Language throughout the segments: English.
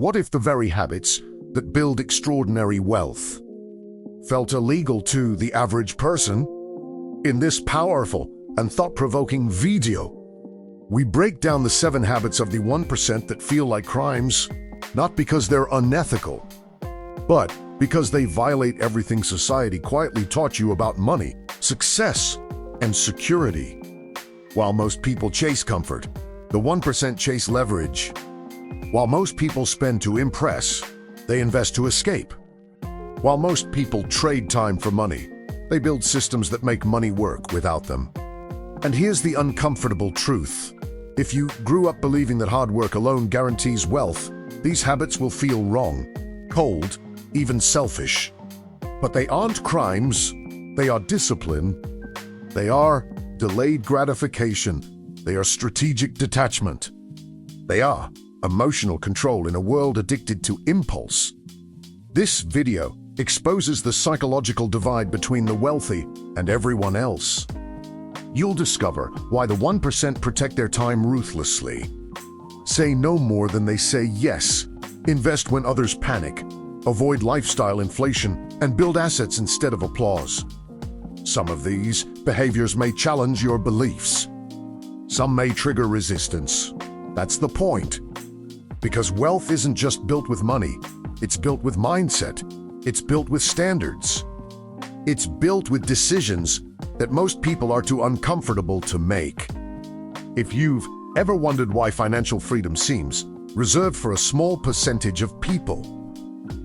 What if the very habits that build extraordinary wealth felt illegal to the average person? In this powerful and thought-provoking video, we break down the 7 habits of the 1% that feel like crimes, not because they're unethical, but because they violate everything society quietly taught you about money, success, and security. While most people chase comfort, the 1% chase leverage. While most people spend to impress, they invest to escape. While most people trade time for money, they build systems that make money work without them. And here's the uncomfortable truth. If you grew up believing that hard work alone guarantees wealth, these habits will feel wrong, cold, even selfish. But they aren't crimes, they are discipline. They are delayed gratification. They are strategic detachment. They are emotional control in a world addicted to impulse. This video exposes the psychological divide between the wealthy and everyone else. You'll discover why the 1% protect their time ruthlessly, say no more than they say yes, invest when others panic, avoid lifestyle inflation, and build assets instead of applause. Some of these behaviors may challenge your beliefs. Some may trigger resistance. That's the point. Because wealth isn't just built with money, it's built with mindset. It's built with standards. It's built with decisions that most people are too uncomfortable to make. If you've ever wondered why financial freedom seems reserved for a small percentage of people,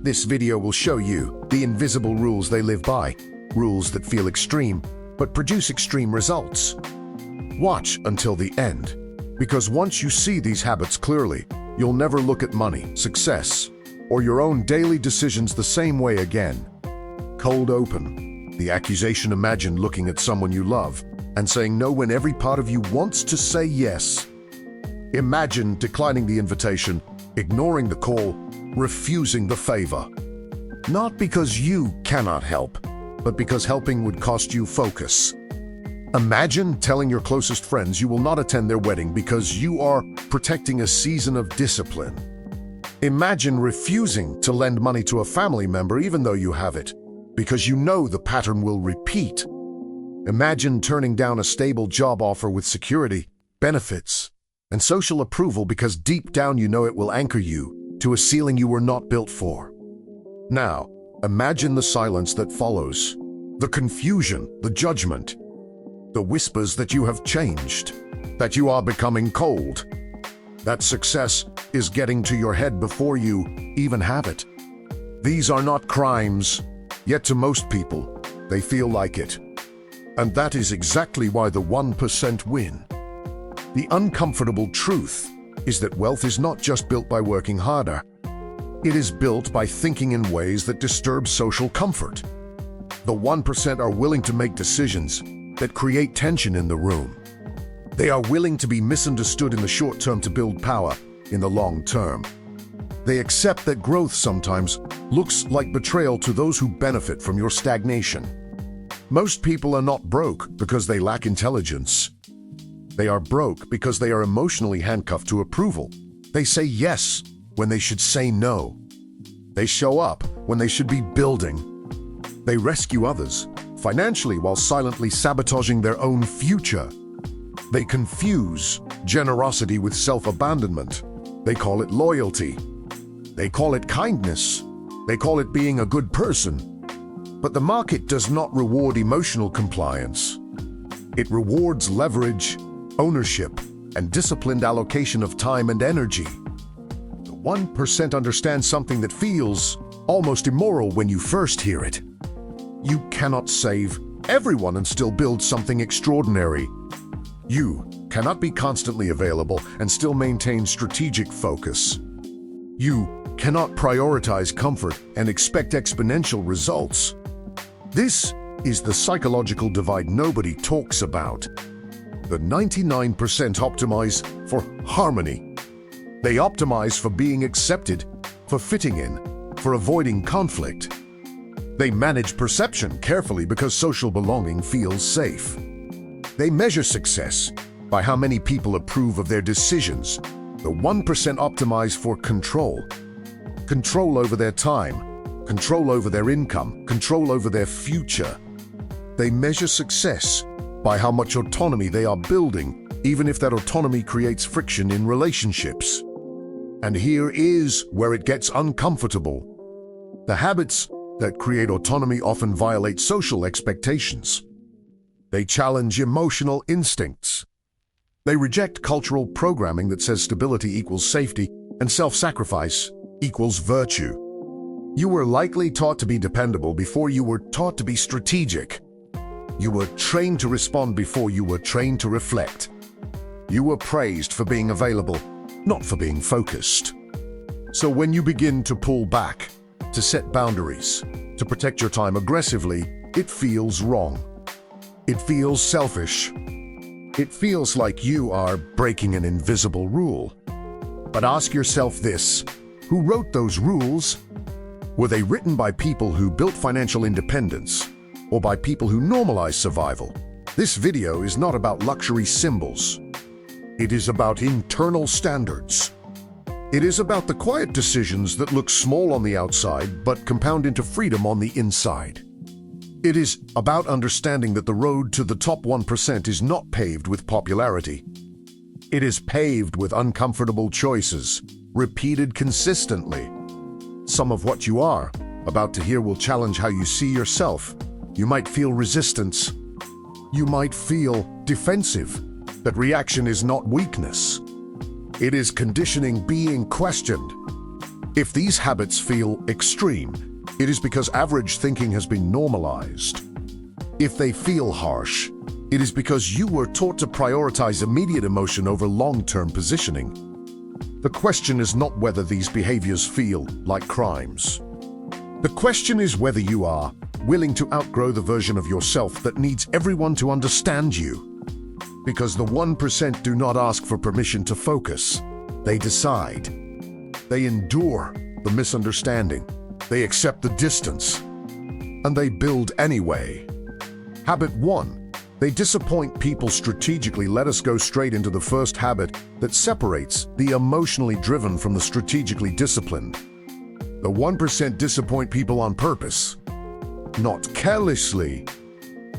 this video will show you the invisible rules they live by, rules that feel extreme but produce extreme results. Watch until the end, because once you see these habits clearly, you'll never look at money, success, or your own daily decisions the same way again. Cold open, the accusation. Imagine looking at someone you love and saying no when every part of you wants to say yes. Imagine declining the invitation, ignoring the call, refusing the favor. Not because you cannot help, but because helping would cost you focus. Imagine telling your closest friends you will not attend their wedding because you are protecting a season of discipline. Imagine refusing to lend money to a family member even though you have it, because you know the pattern will repeat. Imagine turning down a stable job offer with security, benefits, and social approval because deep down you know it will anchor you to a ceiling you were not built for. Now, imagine the silence that follows, the confusion, the judgment, the whispers that you have changed, that you are becoming cold, that success is getting to your head before you even have it. These are not crimes, yet to most people, they feel like it. And that is exactly why the 1% win. The uncomfortable truth is that wealth is not just built by working harder. It is built by thinking in ways that disturb social comfort. The 1% are willing to make decisions that create tension in the room. They are willing to be misunderstood in the short term to build power in the long term. They accept that growth sometimes looks like betrayal to those who benefit from your stagnation. Most people are not broke because they lack intelligence. They are broke because they are emotionally handcuffed to approval. They say yes when they should say no. They show up when they should be building. They rescue others financially while silently sabotaging their own future. They confuse generosity with self-abandonment. They call it loyalty. They call it kindness. They call it being a good person. But the market does not reward emotional compliance. It rewards leverage, ownership, and disciplined allocation of time and energy. The 1% understand something that feels almost immoral when you first hear it. You cannot save everyone and still build something extraordinary. You cannot be constantly available and still maintain strategic focus. You cannot prioritize comfort and expect exponential results. This is the psychological divide nobody talks about. The 99% optimize for harmony. They optimize for being accepted, for fitting in, for avoiding conflict. They manage perception carefully because social belonging feels safe. They measure success by how many people approve of their decisions. The 1% optimize for control. control over their time, control over their income, control over their future. They measure success by how much autonomy they are building, even if that autonomy creates friction in relationships. And here is where it gets uncomfortable. The habits that create autonomy often violate social expectations. They challenge emotional instincts. They reject cultural programming that says stability equals safety and self-sacrifice equals virtue. You were likely taught to be dependable before you were taught to be strategic. You were trained to respond before you were trained to reflect. You were praised for being available, not for being focused. So when you begin to pull back, to set boundaries, to protect your time aggressively, it feels wrong. It feels selfish. It feels like you are breaking an invisible rule. But ask yourself this: who wrote those rules? Were they written by people who built financial independence, or by people who normalized survival? This video is not about luxury symbols. It is about internal standards. It is about the quiet decisions that look small on the outside but compound into freedom on the inside. It is about understanding that the road to the top 1% is not paved with popularity. It is paved with uncomfortable choices, repeated consistently. Some of what you are about to hear will challenge how you see yourself. You might feel resistance. You might feel defensive. That reaction is not weakness. It is conditioning being questioned. If these habits feel extreme, it is because average thinking has been normalized. If they feel harsh, it is because you were taught to prioritize immediate emotion over long-term positioning. The question is not whether these behaviors feel like crimes. The question is whether you are willing to outgrow the version of yourself that needs everyone to understand you. Because the 1% do not ask for permission to focus. They decide. They endure the misunderstanding. They accept the distance. And they build anyway. Habit 1. They disappoint people strategically. Let us go straight into the first habit that separates the emotionally driven from the strategically disciplined. The 1% disappoint people on purpose. Not carelessly,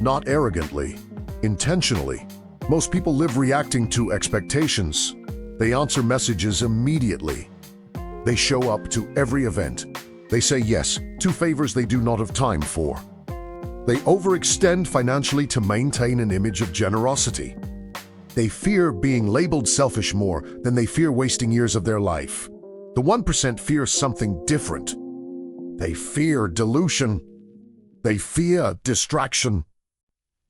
not arrogantly, intentionally. Most people live reacting to expectations. They answer messages immediately. They show up to every event. They say yes to favors they do not have time for. They overextend financially to maintain an image of generosity. They fear being labeled selfish more than they fear wasting years of their life. The 1% fears something different. They fear dilution. They fear distraction.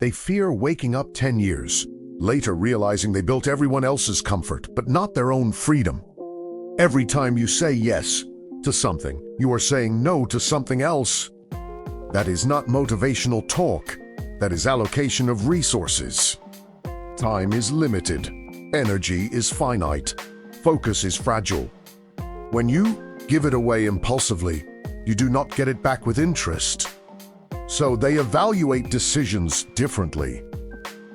They fear waking up 10 years later realizing they built everyone else's comfort, but not their own freedom. Every time you say yes to something, you are saying no to something else. That is not motivational talk. That is allocation of resources. Time is limited. Energy is finite. Focus is fragile. When you give it away impulsively, you do not get it back with interest. So they evaluate decisions differently.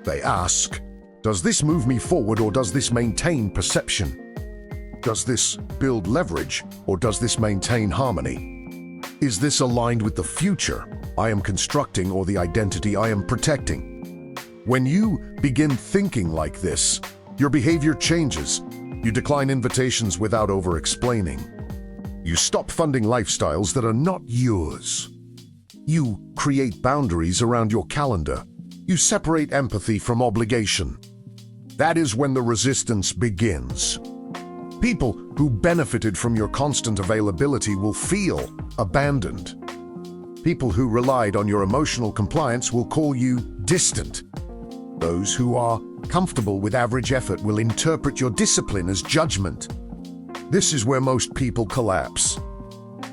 They ask, does this move me forward or does this maintain perception? Does this build leverage or does this maintain harmony? Is this aligned with the future I am constructing or the identity I am protecting? When you begin thinking like this, your behavior changes. You decline invitations without over-explaining. You stop funding lifestyles that are not yours. You create boundaries around your calendar. You separate empathy from obligation. That is when the resistance begins. People who benefited from your constant availability will feel abandoned. People who relied on your emotional compliance will call you distant. Those who are comfortable with average effort will interpret your discipline as judgment. This is where most people collapse.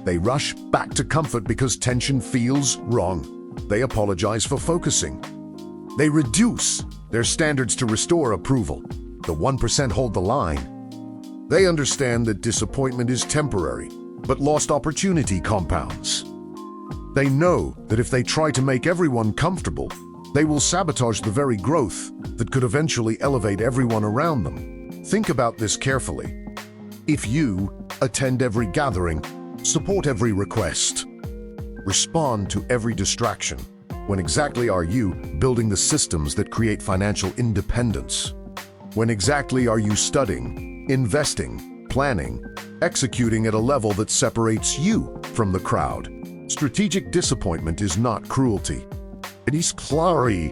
They rush back to comfort because tension feels wrong. They apologize for focusing. They reduce their standards to restore approval. The 1% hold the line. They understand that disappointment is temporary, but lost opportunity compounds. They know that if they try to make everyone comfortable, they will sabotage the very growth that could eventually elevate everyone around them. Think about this carefully. If you attend every gathering, Support every request. Respond to every distraction. When exactly are you building the systems that create financial independence? When exactly are you studying, investing, planning, executing at a level that separates you from the crowd? Strategic disappointment is not cruelty. It is clarity.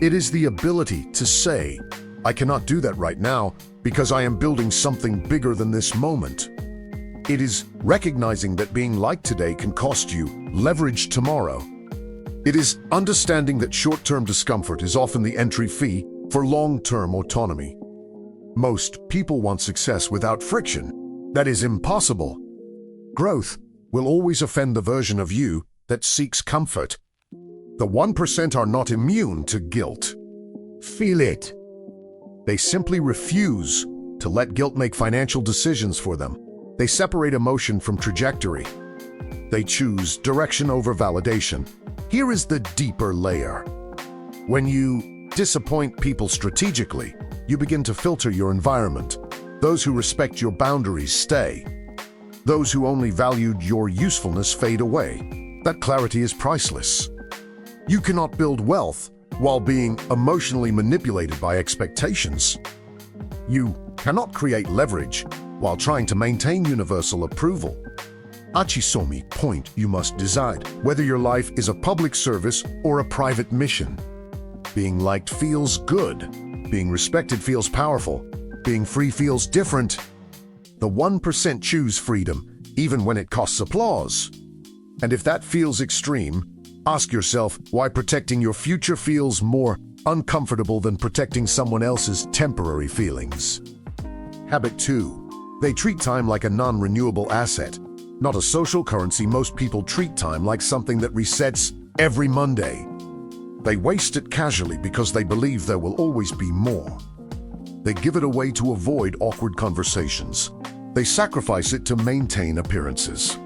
It is the ability to say, I cannot do that right now because I am building something bigger than this moment. It is recognizing that being liked today can cost you leverage tomorrow. It is understanding that short-term discomfort is often the entry fee for long-term autonomy. Most people want success without friction. That is impossible. Growth will always offend the version of you that seeks comfort. The 1% are not immune to guilt. Feel it. They simply refuse to let guilt make financial decisions for them. They separate emotion from trajectory. They choose direction over validation. Here is the deeper layer. When you disappoint people strategically, you begin to filter your environment. Those who respect your boundaries stay. Those who only valued your usefulness fade away. That clarity is priceless. You cannot build wealth while being emotionally manipulated by expectations. You cannot create leverage while trying to maintain universal approval. Achisomi point, you must decide whether your life is a public service or a private mission. Being liked feels good. Being respected feels powerful. Being free feels different. The 1% choose freedom, even when it costs applause. And if that feels extreme, ask yourself why protecting your future feels more uncomfortable than protecting someone else's temporary feelings. Habit 2. They treat time like a non-renewable asset, not a social currency. Most people treat time like something that resets every Monday. They waste it casually because they believe there will always be more. They give it away to avoid awkward conversations. They sacrifice it to maintain appearances.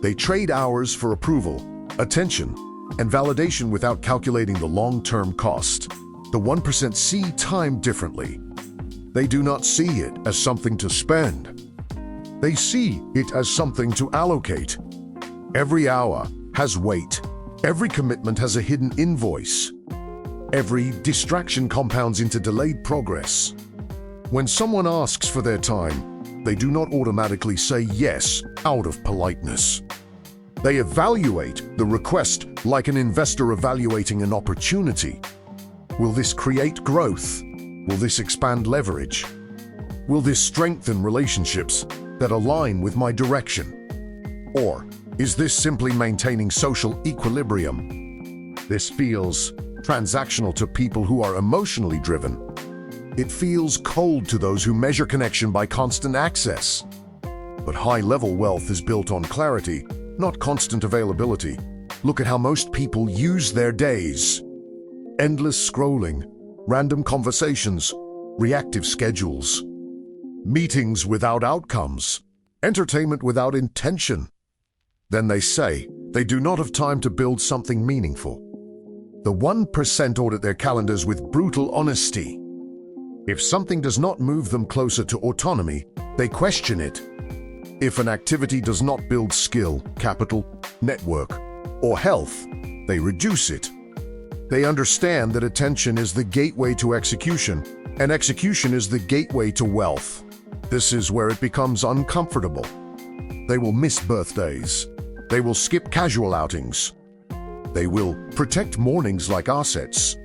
They trade hours for approval, attention, and validation without calculating the long-term cost. The 1% see time differently. They do not see it as something to spend. They see it as something to allocate. Every hour has weight. Every commitment has a hidden invoice. Every distraction compounds into delayed progress. When someone asks for their time, they do not automatically say yes out of politeness. They evaluate the request like an investor evaluating an opportunity. Will this create growth? Will this expand leverage? Will this strengthen relationships that align with my direction? Or is this simply maintaining social equilibrium? This feels transactional to people who are emotionally driven. It feels cold to those who measure connection by constant access. But high-level wealth is built on clarity, not constant availability. Look at how most people use their days. Endless scrolling, random conversations, reactive schedules, meetings without outcomes, entertainment without intention. Then they say they do not have time to build something meaningful. The 1% audit their calendars with brutal honesty. If something does not move them closer to autonomy, they question it. If an activity does not build skill, capital, network, or health, they reduce it. They understand that attention is the gateway to execution, and execution is the gateway to wealth. This is where it becomes uncomfortable. They will miss birthdays. They will skip casual outings. They will protect mornings like assets.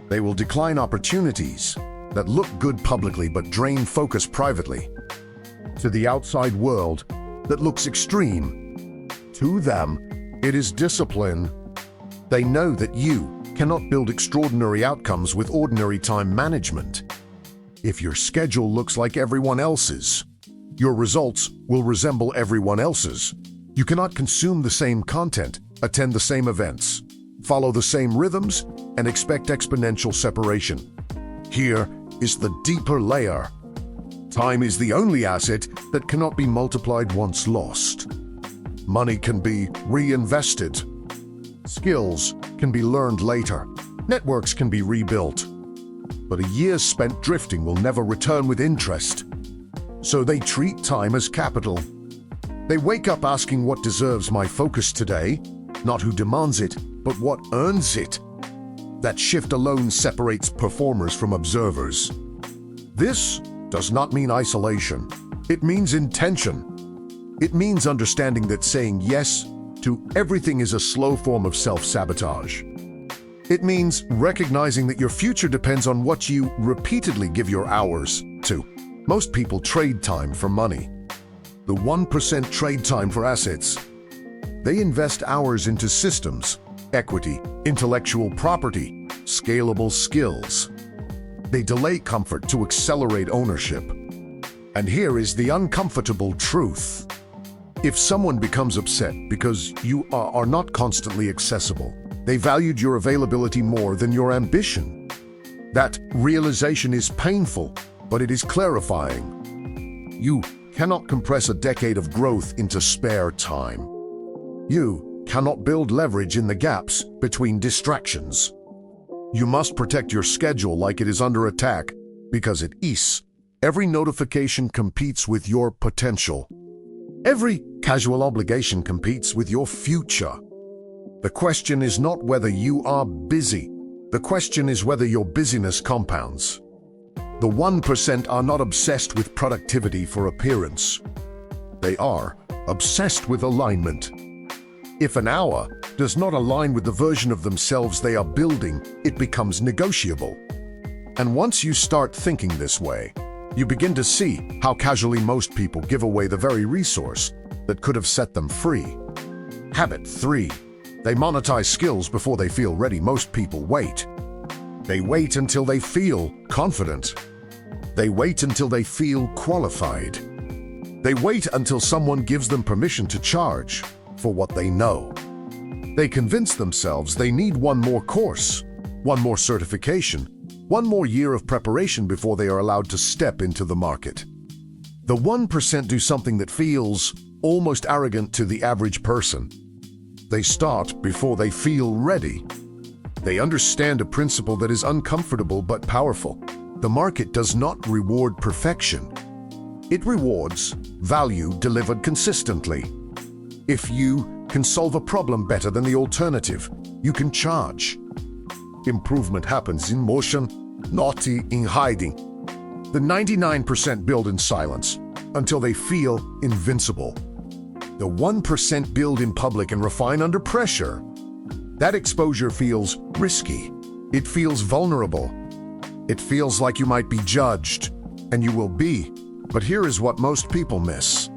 They will decline opportunities that look good publicly but drain focus privately. To the outside world, that looks extreme. To them, it is discipline. They know that you cannot build extraordinary outcomes with ordinary time management. If your schedule looks like everyone else's, your results will resemble everyone else's. You cannot consume the same content, attend the same events, follow the same rhythms, and expect exponential separation. Here is the deeper layer. Time is the only asset that cannot be multiplied once lost. Money can be reinvested. Skills can be learned later. Networks can be rebuilt. But a year spent drifting will never return with interest. So they treat time as capital. They wake up asking what deserves my focus today, not who demands it, but what earns it. That shift alone separates performers from observers. This does not mean isolation. It means intention. It means understanding that saying yes to everything is a slow form of self-sabotage. It means recognizing that your future depends on what you repeatedly give your hours to. Most people trade time for money. The 1% trade time for assets. They invest hours into systems, equity, intellectual property, scalable skills. They delay comfort to accelerate ownership. And here is the uncomfortable truth. If someone becomes upset because you are not constantly accessible, they valued your availability more than your ambition. That realization is painful, but it is clarifying. You cannot compress a decade of growth into spare time. You cannot build leverage in the gaps between distractions. You must protect your schedule like it is under attack, because it is. Every notification competes with your potential. Every casual obligation competes with your future. The question is not whether you are busy. The question is whether your busyness compounds. The 1% are not obsessed with productivity for appearance. They are obsessed with alignment. If an hour does not align with the version of themselves they are building, it becomes negotiable. And once you start thinking this way, you begin to see how casually most people give away the very resource that could have set them free. Habit 3. They monetize skills before they feel ready. Most people wait. They wait until they feel confident. They wait until they feel qualified. They wait until someone gives them permission to charge for what they know. They convince themselves they need one more course, one more certification, one more year of preparation before they are allowed to step into the market. The 1% do something that feels almost arrogant to the average person. They start before they feel ready. They understand a principle that is uncomfortable but powerful. The market does not reward perfection. It rewards value delivered consistently. If you can solve a problem better than the alternative, you can charge. Improvement happens in motion, not in hiding. The 99% build in silence until they feel invincible. The 1% build in public and refine under pressure. That exposure feels risky. It feels vulnerable. It feels like you might be judged, and you will be. But here is what most people miss.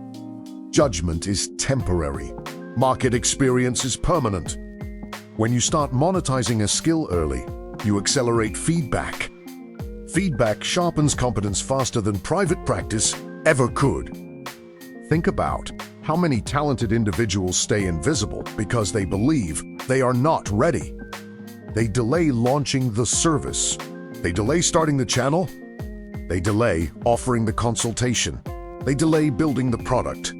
Judgment is temporary. Market experience is permanent. When you start monetizing a skill early, you accelerate feedback. Feedback sharpens competence faster than private practice ever could. Think about how many talented individuals stay invisible because they believe they are not ready. They delay launching the service. They delay starting the channel. They delay offering the consultation. They delay building the product.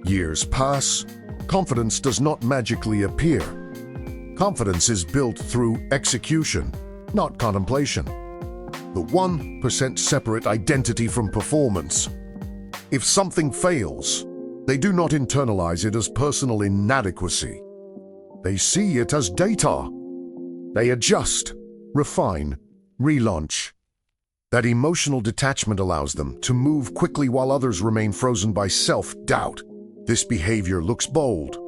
Years pass. Confidence does not magically appear. Confidence is built through execution, not contemplation. The 1% separate identity from performance. If something fails, they do not internalize it as personal inadequacy. They see it as data. They adjust, refine, relaunch. That emotional detachment allows them to move quickly while others remain frozen by self-doubt. This behavior looks bold.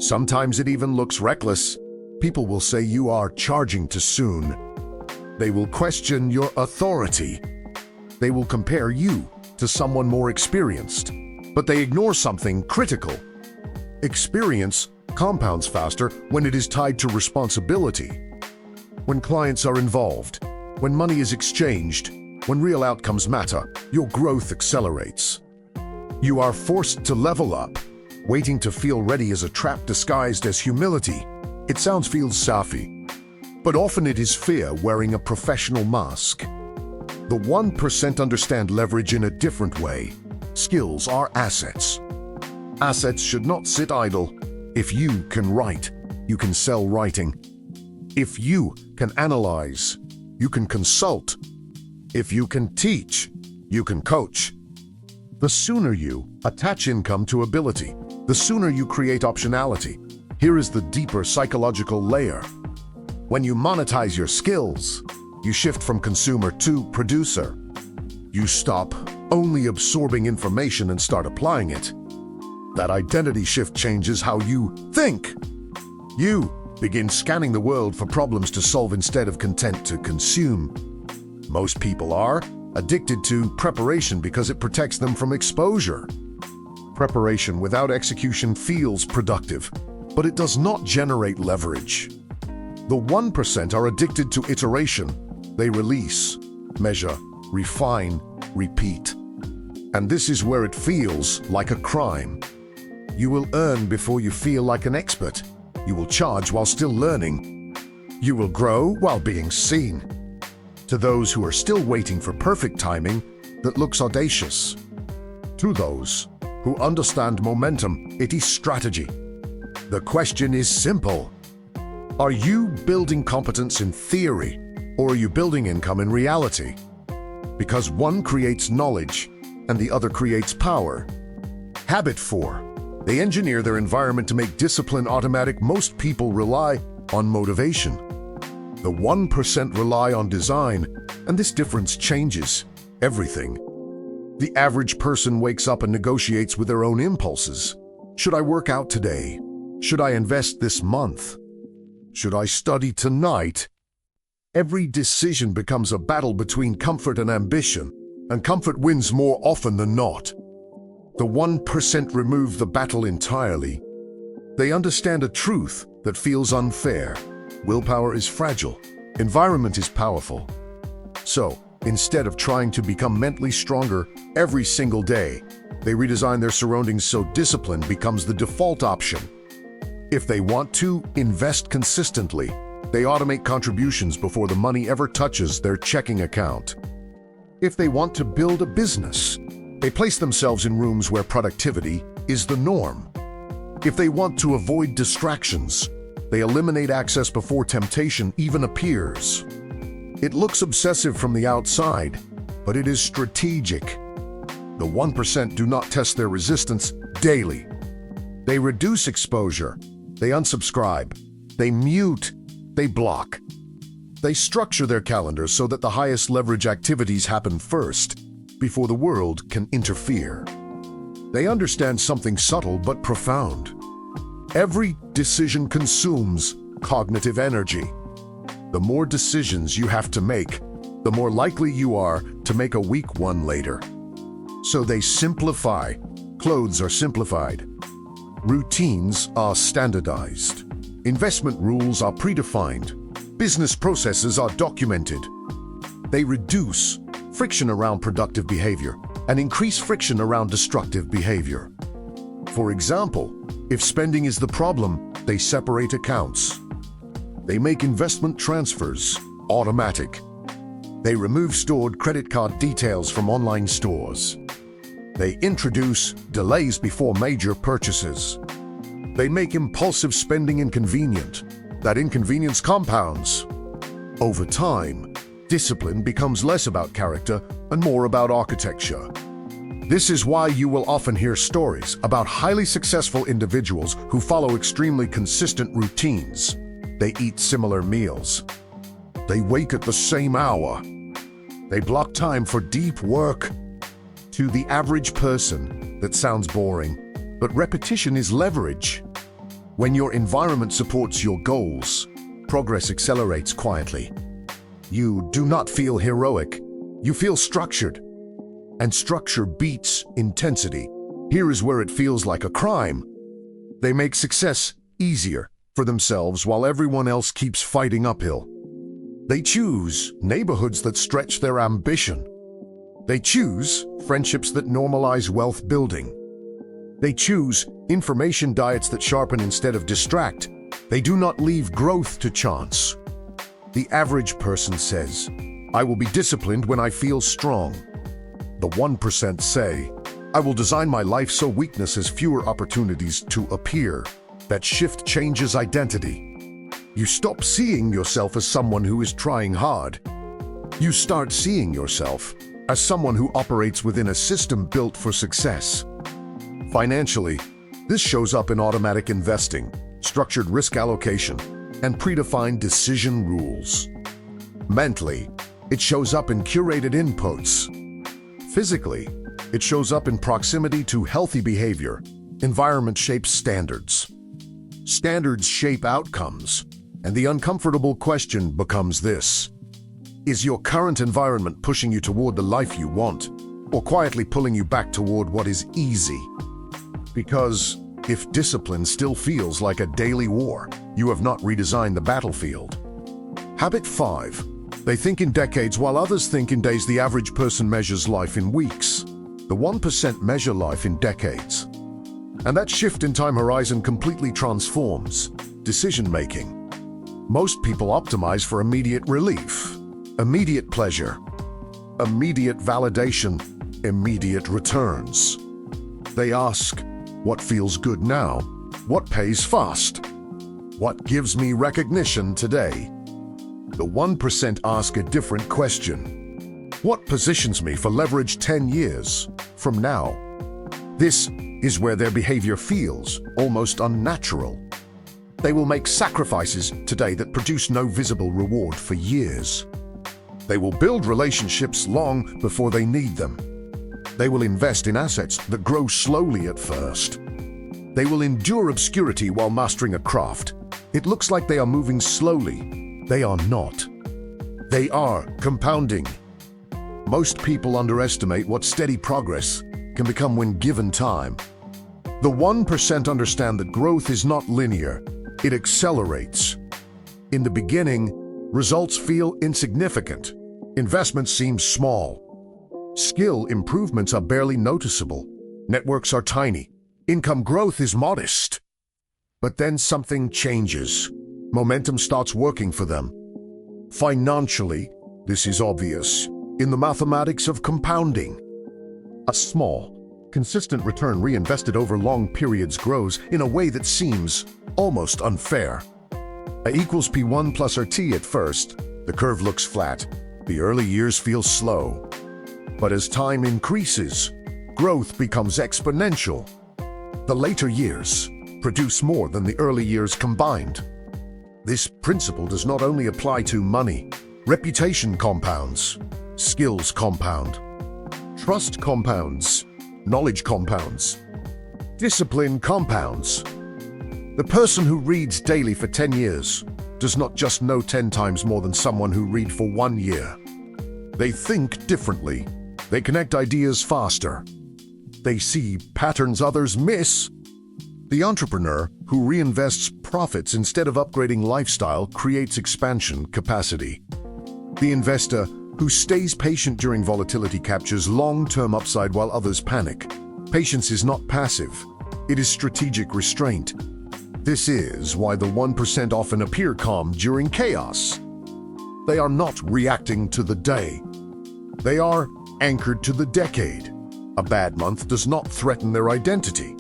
Sometimes it even looks reckless. People will say you are charging too soon. They will question your authority. They will compare you to someone more experienced. But they ignore something critical. Experience compounds faster when it is tied to responsibility. When clients are involved, when money is exchanged, when real outcomes matter, your growth accelerates. You are forced to level up. Waiting to feel ready is a trap disguised as humility. It feels safi, but often it is fear wearing a professional mask. The 1% understand leverage in a different way. Skills are assets. Assets should not sit idle. If you can write, you can sell writing. If you can analyze, you can consult. If you can teach, you can coach. The sooner you attach income to ability, the sooner you create optionality. Here is the deeper psychological layer. When you monetize your skills, you shift from consumer to producer. You stop only absorbing information and start applying it. That identity shift changes how you think. You begin scanning the world for problems to solve instead of content to consume. Most people are addicted to preparation because it protects them from exposure. Preparation without execution feels productive, but it does not generate leverage. The 1% are addicted to iteration. They release, measure, refine, repeat. And this is where it feels like a crime. You will earn before you feel like an expert. You will charge while still learning. You will grow while being seen. To those who are still waiting for perfect timing that looks audacious. To those who understand momentum, it is strategy. The question is simple. Are you building competence in theory, or are you building income in reality? Because one creates knowledge and the other creates power. Habit 4. They engineer their environment to make discipline automatic. Most people rely on motivation. The 1% rely on design, and this difference changes everything. The average person wakes up and negotiates with their own impulses. Should I work out today? Should I invest this month? Should I study tonight? Every decision becomes a battle between comfort and ambition, and comfort wins more often than not. The 1% remove the battle entirely. They understand a truth that feels unfair. Willpower is fragile. Environment is powerful. So, instead of trying to become mentally stronger every single day, they redesign their surroundings so discipline becomes the default option. If they want to invest consistently, they automate contributions before the money ever touches their checking account. If they want to build a business, they place themselves in rooms where productivity is the norm. If they want to avoid distractions, they eliminate access before temptation even appears. It looks obsessive from the outside, but it is strategic. The 1% do not test their resistance daily. They reduce exposure. They unsubscribe. They mute. They block. They structure their calendars so that the highest leverage activities happen first, before the world can interfere. They understand something subtle but profound. Every decision consumes cognitive energy. The more decisions you have to make, the more likely you are to make a weak one later. So they simplify. Clothes are simplified. Routines are standardized. Investment rules are predefined. Business processes are documented. They reduce friction around productive behavior and increase friction around destructive behavior. For example, if spending is the problem, they separate accounts. They make investment transfers automatic. They remove stored credit card details from online stores. They introduce delays before major purchases. They make impulsive spending inconvenient. That inconvenience compounds. Over time, discipline becomes less about character and more about architecture. This is why you will often hear stories about highly successful individuals who follow extremely consistent routines. They eat similar meals. They wake at the same hour. They block time for deep work. To the average person, that sounds boring, but repetition is leverage. When your environment supports your goals, progress accelerates quietly. You do not feel heroic. You feel structured. And structure beats intensity. Here is where it feels like a crime. They make success easier for themselves while everyone else keeps fighting uphill. They choose neighborhoods that stretch their ambition. They choose friendships that normalize wealth building. They choose information diets that sharpen instead of distract. They do not leave growth to chance. The average person says, I will be disciplined when I feel strong. The 1% say, I will design my life so weakness has fewer opportunities to appear. That shift changes identity. You stop seeing yourself as someone who is trying hard. You start seeing yourself as someone who operates within a system built for success. Financially, this shows up in automatic investing, structured risk allocation, and predefined decision rules. Mentally, it shows up in curated inputs. Physically, it shows up in proximity to healthy behavior. Environment shapes standards. Standards shape outcomes, and the uncomfortable question becomes this: is your current environment pushing you toward the life you want, or quietly pulling you back toward what is easy? Because if discipline still feels like a daily war, you have not redesigned the battlefield. Habit 5. They think in decades while others think in days. The average person measures life in weeks. The 1% measure life in decades. And that shift in time horizon completely transforms decision-making. Most people optimize for immediate relief, immediate pleasure, immediate validation, immediate returns. They ask, what feels good now? What pays fast? What gives me recognition today? The 1% ask a different question. What positions me for leverage 10 years from now? This is where their behavior feels almost unnatural. They will make sacrifices today that produce no visible reward for years. They will build relationships long before they need them. They will invest in assets that grow slowly at first. They will endure obscurity while mastering a craft. It looks like they are moving slowly. They are not. They are compounding. Most people underestimate what steady progress can become when given time. The 1% understand that growth is not linear. It accelerates. In the beginning, results feel insignificant. Investments seem small. Skill improvements are barely noticeable. Networks are tiny. Income growth is modest. But then something changes. Momentum starts working for them. Financially, this is obvious in the mathematics of compounding. A small, consistent return reinvested over long periods grows in a way that seems almost unfair. A equals P1 plus RT at first, the curve looks flat. The early years feel slow. But as time increases, growth becomes exponential. The later years produce more than the early years combined. This principle does not only apply to money. Reputation compounds, skills compound, trust compounds, knowledge compounds, discipline compounds. The person who reads daily for 10 years does not just know 10 times more than someone who reads for 1 year. They think differently. They connect ideas faster. They see patterns others miss. The entrepreneur who reinvests profits instead of upgrading lifestyle creates expansion capacity. The investor who stays patient during volatility captures long-term upside while others panic. Patience is not passive. It is strategic restraint. This is why the 1% often appear calm during chaos. They are not reacting to the day. They are anchored to the decade. A bad month does not threaten their identity.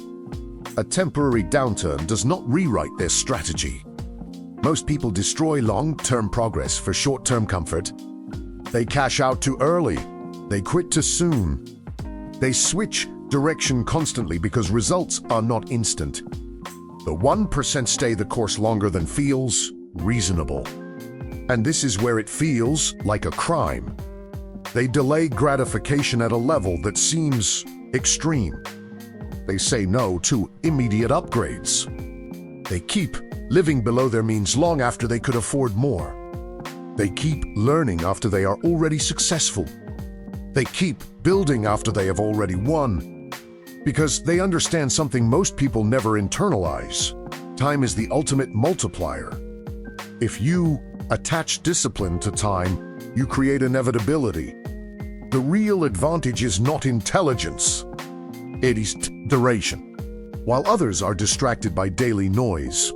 A temporary downturn does not rewrite their strategy. Most people destroy long-term progress for short-term comfort. They cash out too early. They quit too soon. They switch direction constantly because results are not instant. The 1% stay the course longer than feels reasonable. And this is where it feels like a crime. They delay gratification at a level that seems extreme. They say no to immediate upgrades. They keep living below their means long after they could afford more. They keep learning after they are already successful. They keep building after they have already won. Because they understand something most people never internalize. Time is the ultimate multiplier. If you attach discipline to time, you create inevitability. The real advantage is not intelligence. It is duration. While others are distracted by daily noise,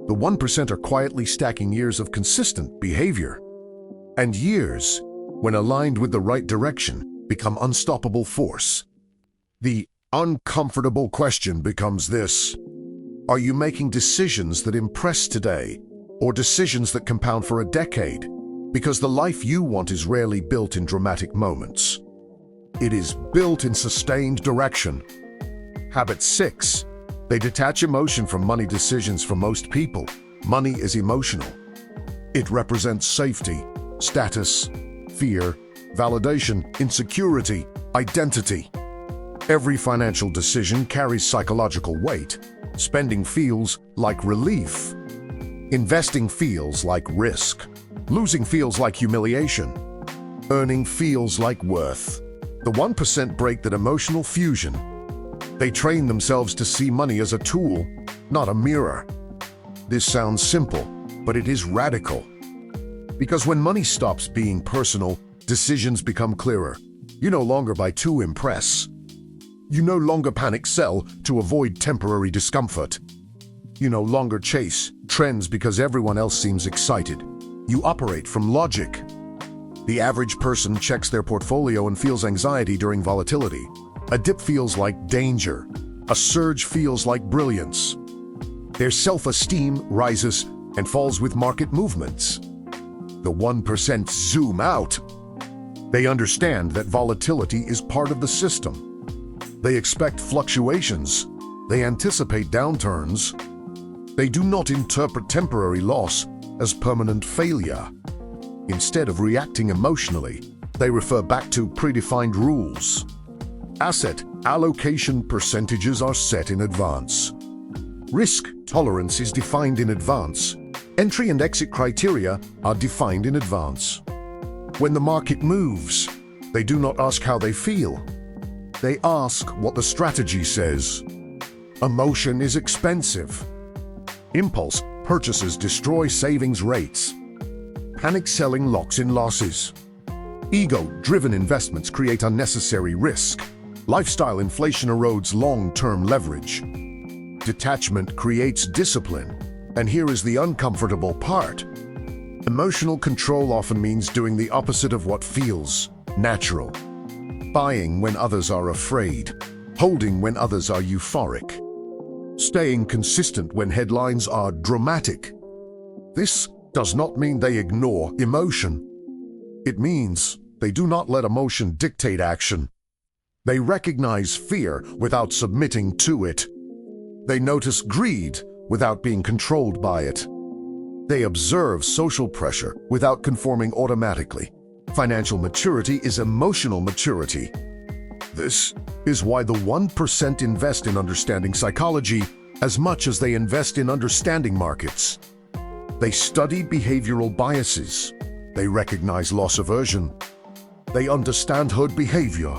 the 1% are quietly stacking years of consistent behavior. And years, when aligned with the right direction, become unstoppable force. The uncomfortable question becomes this: are you making decisions that impress today, or decisions that compound for a decade? Because the life you want is rarely built in dramatic moments. It is built in sustained direction. Habit 6. They detach emotion from money decisions. For most people, money is emotional. It represents safety, status, fear, validation, insecurity, identity. Every financial decision carries psychological weight. Spending feels like relief. Investing feels like risk. Losing feels like humiliation. Earning feels like worth. The 1% break that emotional fusion. They train themselves to see money as a tool, not a mirror. This sounds simple, but it is radical. Because when money stops being personal, decisions become clearer. You no longer buy to impress. You no longer panic sell to avoid temporary discomfort. You no longer chase trends because everyone else seems excited. You operate from logic. The average person checks their portfolio and feels anxiety during volatility. A dip feels like danger. A surge feels like brilliance. Their self-esteem rises and falls with market movements. The 1% zoom out. They understand that volatility is part of the system. They expect fluctuations. They anticipate downturns. They do not interpret temporary loss as permanent failure. Instead of reacting emotionally, they refer back to predefined rules. Asset allocation percentages are set in advance. Risk tolerance is defined in advance. Entry and exit criteria are defined in advance. When the market moves, they do not ask how they feel. They ask what the strategy says. Emotion is expensive. Impulse purchases destroy savings rates. Panic selling locks in losses. Ego-driven investments create unnecessary risk. Lifestyle inflation erodes long-term leverage. Detachment creates discipline. And here is the uncomfortable part. Emotional control often means doing the opposite of what feels natural. Buying when others are afraid. Holding when others are euphoric. Staying consistent when headlines are dramatic. This does not mean they ignore emotion. It means they do not let emotion dictate action. They recognize fear without submitting to it. They notice greed without being controlled by it. They observe social pressure without conforming automatically. Financial maturity is emotional maturity. This is why the 1% invest in understanding psychology as much as they invest in understanding markets. They study behavioral biases. They recognize loss aversion. They understand herd behavior.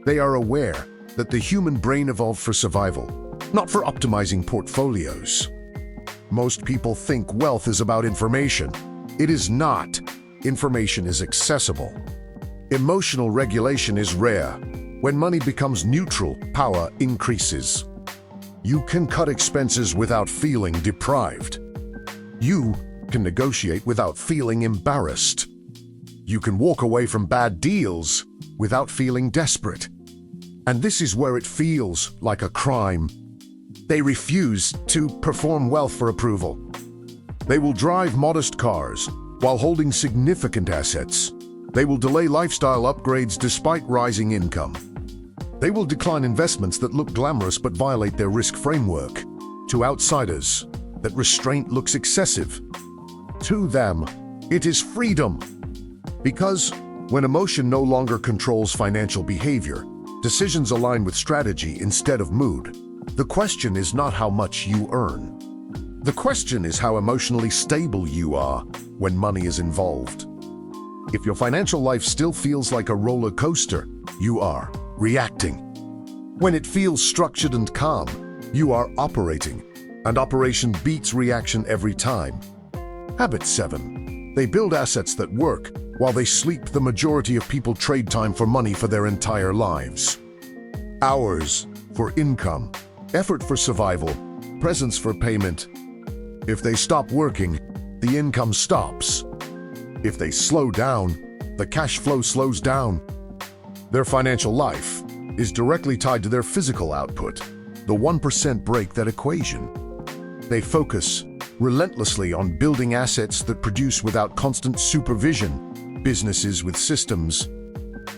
They are aware that the human brain evolved for survival, not for optimizing portfolios. Most people think wealth is about information. It is not. Information is accessible. Emotional regulation is rare. When money becomes neutral, power increases. You can cut expenses without feeling deprived. You can negotiate without feeling embarrassed. You can walk away from bad deals without feeling desperate. And this is where it feels like a crime. They refuse to perform wealth for approval. They will drive modest cars while holding significant assets. They will delay lifestyle upgrades despite rising income. They will decline investments that look glamorous but violate their risk framework. To outsiders, that restraint looks excessive. To them, it is freedom. Because when emotion no longer controls financial behavior, decisions align with strategy instead of mood. The question is not how much you earn. The question is how emotionally stable you are when money is involved. If your financial life still feels like a roller coaster, you are reacting. When it feels structured and calm, you are operating, and operation beats reaction every time. Habit 7. They build assets that work while they sleep. The majority of people trade time for money for their entire lives. Hours for income, effort for survival, presence for payment. If they stop working, the income stops. If they slow down, the cash flow slows down. Their financial life is directly tied to their physical output. The 1% break that equation. They focus relentlessly on building assets that produce without constant supervision, businesses with systems,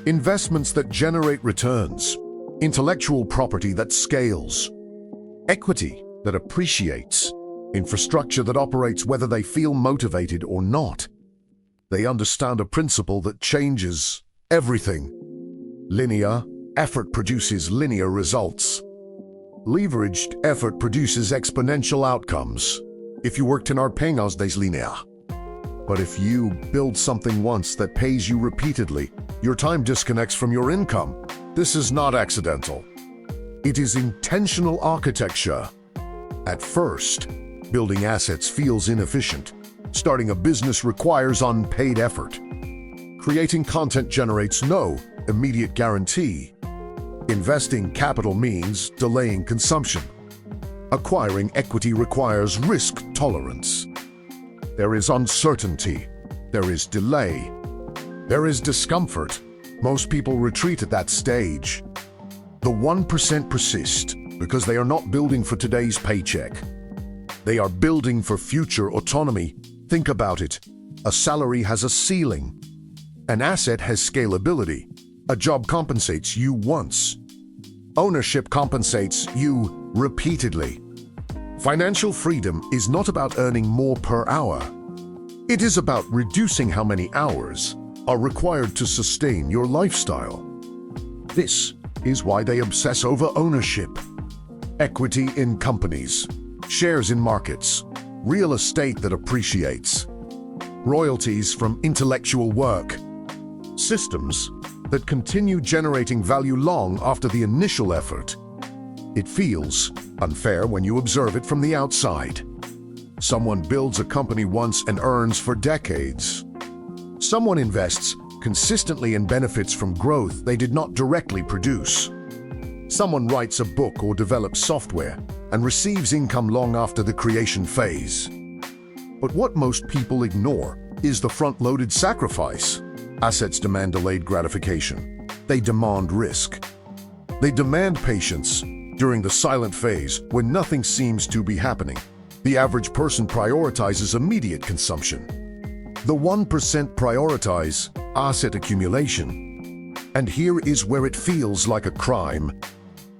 investments that generate returns, intellectual property that scales, equity that appreciates, infrastructure that operates whether they feel motivated or not. They understand a principle that changes everything. Linear effort produces linear results. Leveraged effort produces exponential outcomes. If you worked in our pengas des linear. But if you build something once that pays you repeatedly, your time disconnects from your income. This is not accidental. It is intentional architecture. At first, building assets feels inefficient. Starting a business requires unpaid effort. Creating content generates no immediate guarantee. Investing capital means delaying consumption. Acquiring equity requires risk tolerance. There is uncertainty. There is delay. There is discomfort. Most people retreat at that stage. The 1% persist because they are not building for today's paycheck. They are building for future autonomy. Think about it. A salary has a ceiling. An asset has scalability. A job compensates you once. Ownership compensates you repeatedly. Financial freedom is not about earning more per hour. It is about reducing how many hours are required to sustain your lifestyle. This is why they obsess over ownership. Equity in companies, shares in markets, real estate that appreciates, royalties from intellectual work, systems that continue generating value long after the initial effort. It feels unfair when you observe it from the outside. Someone builds a company once and earns for decades. Someone invests consistently and benefits from growth they did not directly produce. Someone writes a book or develops software and receives income long after the creation phase. But what most people ignore is the front-loaded sacrifice. Assets demand delayed gratification. They demand risk. They demand patience during the silent phase when nothing seems to be happening. The average person prioritizes immediate consumption. The 1% prioritize asset accumulation. And here is where it feels like a crime.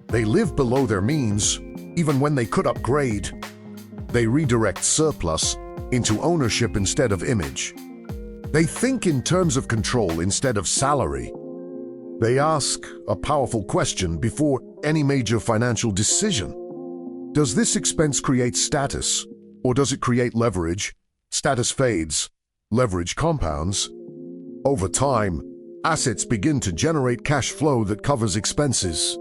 They live below their means, even when they could upgrade. They redirect surplus into ownership instead of image. They think in terms of control instead of salary. They ask a powerful question before any major financial decision. Does this expense create status, or does it create leverage? Status fades, leverage compounds. Over time, assets begin to generate cash flow that covers expenses.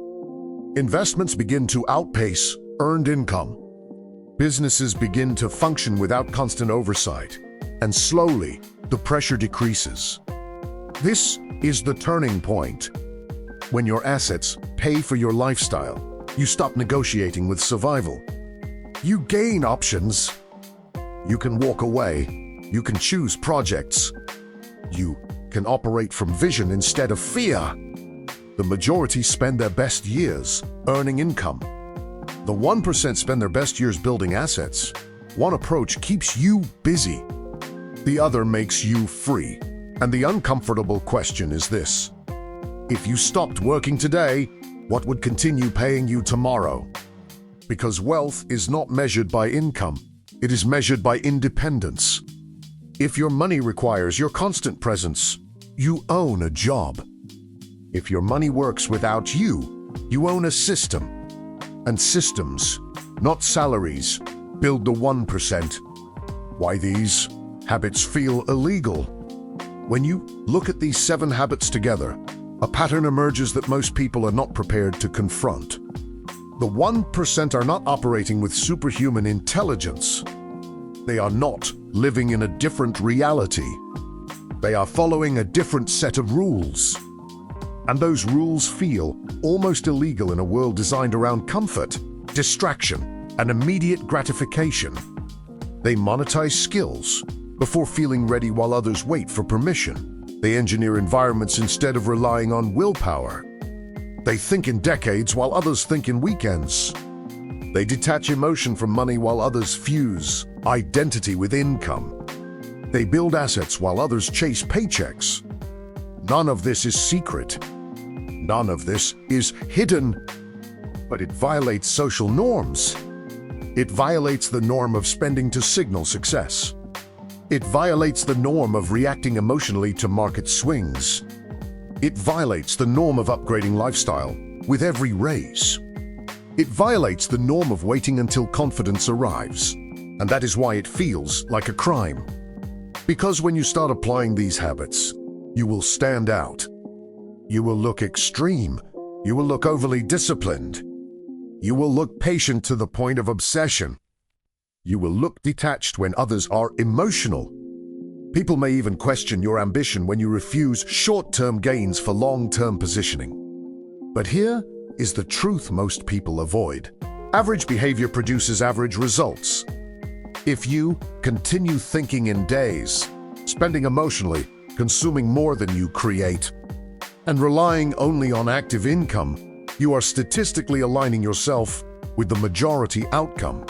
Investments begin to outpace earned income. Businesses begin to function without constant oversight, and slowly, the pressure decreases. This is the turning point. When your assets pay for your lifestyle, you stop negotiating with survival. You gain options. You can walk away. You can choose projects. You can operate from vision instead of fear. The majority spend their best years earning income. The 1% spend their best years building assets. One approach keeps you busy. The other makes you free. And the uncomfortable question is this: if you stopped working today, what would continue paying you tomorrow? Because wealth is not measured by income. It is measured by independence. If your money requires your constant presence, you own a job. If your money works without you, you own a system. And systems, not salaries, build the 1%. Why these habits feel illegal? When you look at these 7 habits together, a pattern emerges that most people are not prepared to confront. The 1% are not operating with superhuman intelligence. They are not living in a different reality. They are following a different set of rules. And those rules feel almost illegal in a world designed around comfort, distraction, and immediate gratification. They monetize skills before feeling ready while others wait for permission. They engineer environments instead of relying on willpower. They think in decades while others think in weekends. They detach emotion from money while others fuse identity with income. They build assets while others chase paychecks. None of this is secret. None of this is hidden. But it violates social norms. It violates the norm of spending to signal success. It violates the norm of reacting emotionally to market swings. It violates the norm of upgrading lifestyle with every raise. It violates the norm of waiting until confidence arrives. And that is why it feels like a crime. Because when you start applying these habits, you will stand out. You will look extreme. You will look overly disciplined. You will look patient to the point of obsession. You will look detached when others are emotional. People may even question your ambition when you refuse short-term gains for long-term positioning. But here is the truth most people avoid. Average behavior produces average results. If you continue thinking in days, spending emotionally, consuming more than you create, and relying only on active income, you are statistically aligning yourself with the majority outcome.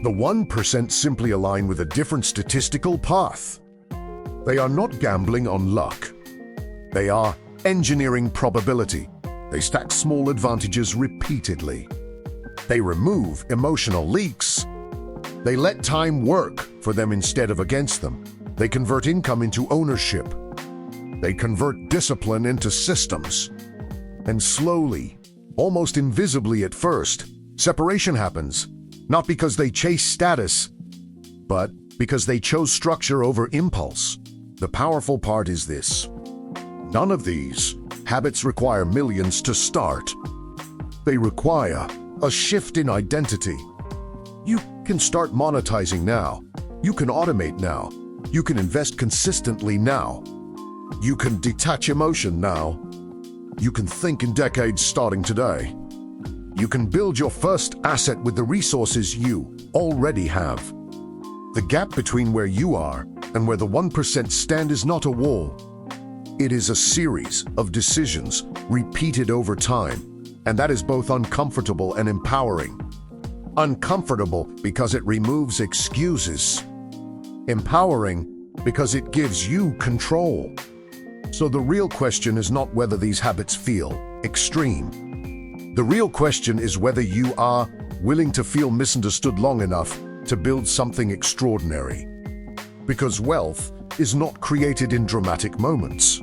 The 1% simply align with a different statistical path. They are not gambling on luck. They are engineering probability. They stack small advantages repeatedly. They remove emotional leaks. They let time work for them instead of against them. They convert income into ownership. They convert discipline into systems. And slowly, almost invisibly at first, separation happens, not because they chase status, but because they chose structure over impulse. The powerful part is this: none of these habits require millions to start. They require a shift in identity. You can start monetizing now. You can automate now. You can invest consistently now. You can detach emotion now. You can think in decades starting today. You can build your first asset with the resources you already have. The gap between where you are and where the 1% stand is not a wall. It is a series of decisions repeated over time, and that is both uncomfortable and empowering. Uncomfortable because it removes excuses. Empowering because it gives you control. So the real question is not whether these habits feel extreme. The real question is whether you are willing to feel misunderstood long enough to build something extraordinary. Because wealth is not created in dramatic moments.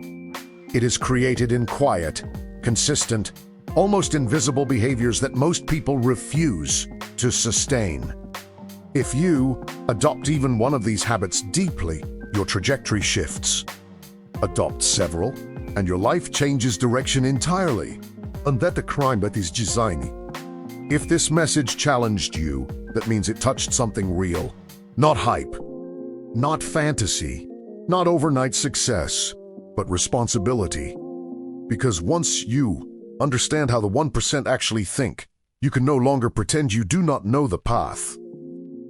It is created in quiet, consistent, almost invisible behaviors that most people refuse to sustain. If you adopt even one of these habits deeply, your trajectory shifts. Adopt several, and your life changes direction entirely. And that the crime that is designing. If this message challenged you, that means it touched something real. Not hype, not fantasy, not overnight success, but responsibility. Because once you understand how the 1% actually think, you can no longer pretend you do not know the path.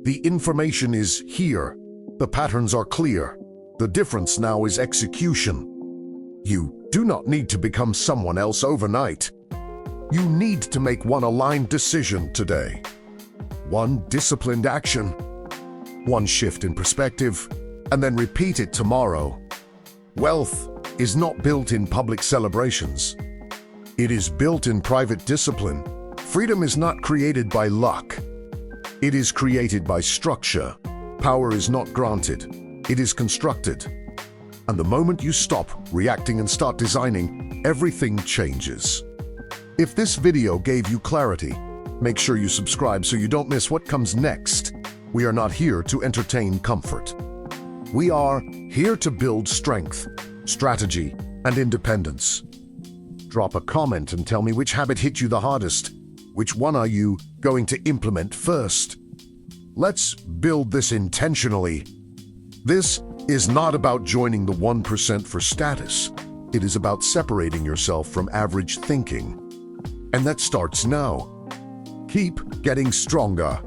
The information is here. The patterns are clear. The difference now is execution. You do not need to become someone else overnight. You need to make one aligned decision today. One disciplined action. One shift in perspective, and then repeat it tomorrow. Wealth is not built in public celebrations. It is built in private discipline. Freedom is not created by luck. It is created by structure. Power is not granted. It is constructed. And the moment you stop reacting and start designing, everything changes. If this video gave you clarity, make sure you subscribe so you don't miss what comes next. We are not here to entertain comfort. We are here to build strength, strategy, and independence. Drop a comment and tell me which habit hit you the hardest. Which one are you going to implement first? Let's build this intentionally. This is not about joining the 1% for status. It is about separating yourself from average thinking. And that starts now. Keep getting stronger.